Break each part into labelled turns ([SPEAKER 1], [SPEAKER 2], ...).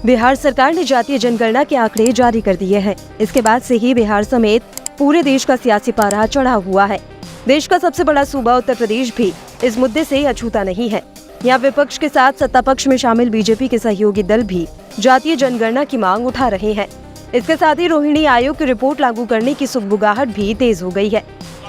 [SPEAKER 1] बिहार सरकार ने जातीय जनगणना के आंकड़े जारी कर दिए हैं। इसके बाद से ही बिहार समेत पूरे देश का सियासी पारा चढ़ा हुआ है। देश का सबसे बड़ा सूबा उत्तर प्रदेश भी इस मुद्दे से अछूता नहीं है। यहाँ विपक्ष के साथ सत्ता पक्ष में शामिल बीजेपी के सहयोगी दल भी जातीय जनगणना की मांग उठा रहे हैं। इसके साथ ही रोहिणी आयोग की रिपोर्ट लागू करने की सुगबुगाहट भी तेज हो गई है।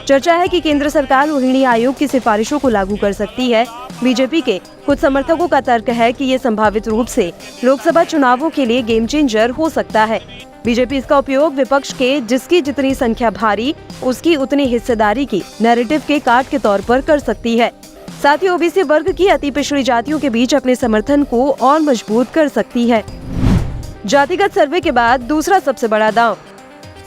[SPEAKER 1] चर्चा है कि केंद्र सरकार रोहिणी आयोग की सिफारिशों को लागू कर सकती है। बीजेपी के कुछ समर्थकों का तर्क है कि ये संभावित रूप से लोकसभा चुनावों के लिए गेम चेंजर हो सकता है। बीजेपी इसका उपयोग विपक्ष के जिसकी जितनी संख्या भारी उसकी उतनी हिस्सेदारी की नैरेटिव के कार्ड के तौर पर कर सकती है। साथ ही ओबीसी वर्ग की अति पिछड़ी जातियों के बीच अपने समर्थन को और मजबूत कर सकती है। जातिगत सर्वे के बाद दूसरा सबसे बड़ा दांव।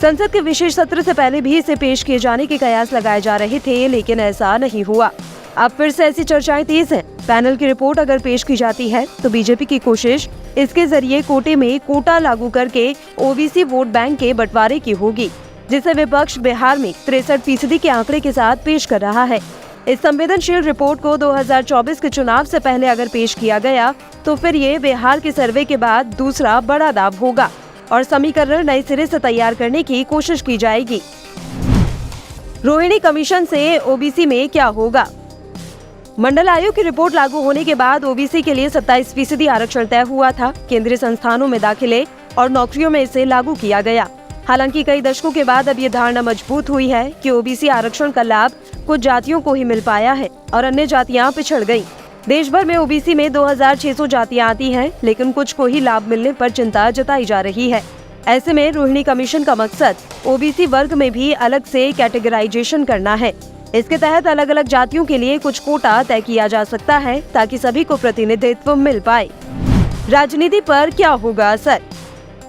[SPEAKER 1] संसद के विशेष सत्र से पहले भी इसे पेश किए जाने के कयास लगाए जा रहे थे, लेकिन ऐसा नहीं हुआ। अब फिर से ऐसी चर्चाएं तेज हैं। पैनल की रिपोर्ट अगर पेश की जाती है तो बीजेपी की कोशिश इसके जरिए कोटे में कोटा लागू करके ओबीसी वोट बैंक के बंटवारे की होगी, जिसे विपक्ष बिहार में 63% के आंकड़े के साथ पेश कर रहा है। इस संवेदनशील रिपोर्ट को 2024 के चुनाव से पहले अगर पेश किया गया तो फिर ये बिहार के सर्वे के बाद दूसरा बड़ा दाव होगा और समीकरण नए सिरे से तैयार करने की कोशिश की जाएगी। रोहिणी कमीशन से ओबीसी में क्या होगा? मंडल आयोग की रिपोर्ट लागू होने के बाद ओबीसी के लिए 27% आरक्षण तय हुआ था। केंद्रीय संस्थानों में दाखिले और नौकरियों में इसे लागू किया गया। हालांकि कई दशकों के बाद अब ये धारणा मजबूत हुई है कि ओबीसी आरक्षण का लाभ कुछ जातियों को ही मिल पाया है और अन्य जातियां पिछड़ गयी। देश भर में ओबीसी में 2600 जातियां आती हैं, लेकिन कुछ को ही लाभ मिलने पर चिंता जताई जा रही है। ऐसे में रोहिणी कमीशन का मकसद ओबीसी वर्ग में भी अलग से कैटेगराइजेशन करना है। इसके तहत अलग अलग जातियों के लिए कुछ कोटा तय किया जा सकता है ताकि सभी को प्रतिनिधित्व मिल पाए। राजनीति पर क्या होगा असर?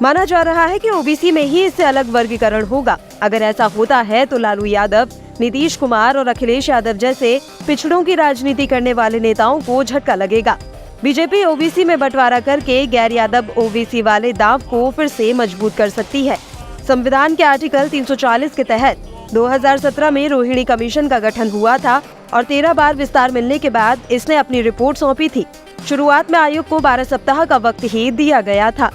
[SPEAKER 1] माना जा रहा है कि ओबीसी में ही इससे अलग वर्गीकरण होगा। अगर ऐसा होता है तो लालू यादव, नीतीश कुमार और अखिलेश यादव जैसे पिछड़ों की राजनीति करने वाले नेताओं को झटका लगेगा। बीजेपी ओबीसी में बंटवारा करके गैर यादव ओबीसी वाले दांव को फिर से मजबूत कर सकती है। संविधान के आर्टिकल 340 के तहत 2017 में रोहिणी कमीशन का गठन हुआ था और 13 बार विस्तार मिलने के बाद इसने अपनी रिपोर्ट सौंपी थी। शुरुआत में आयोग को 12 सप्ताह का वक्त ही दिया गया था।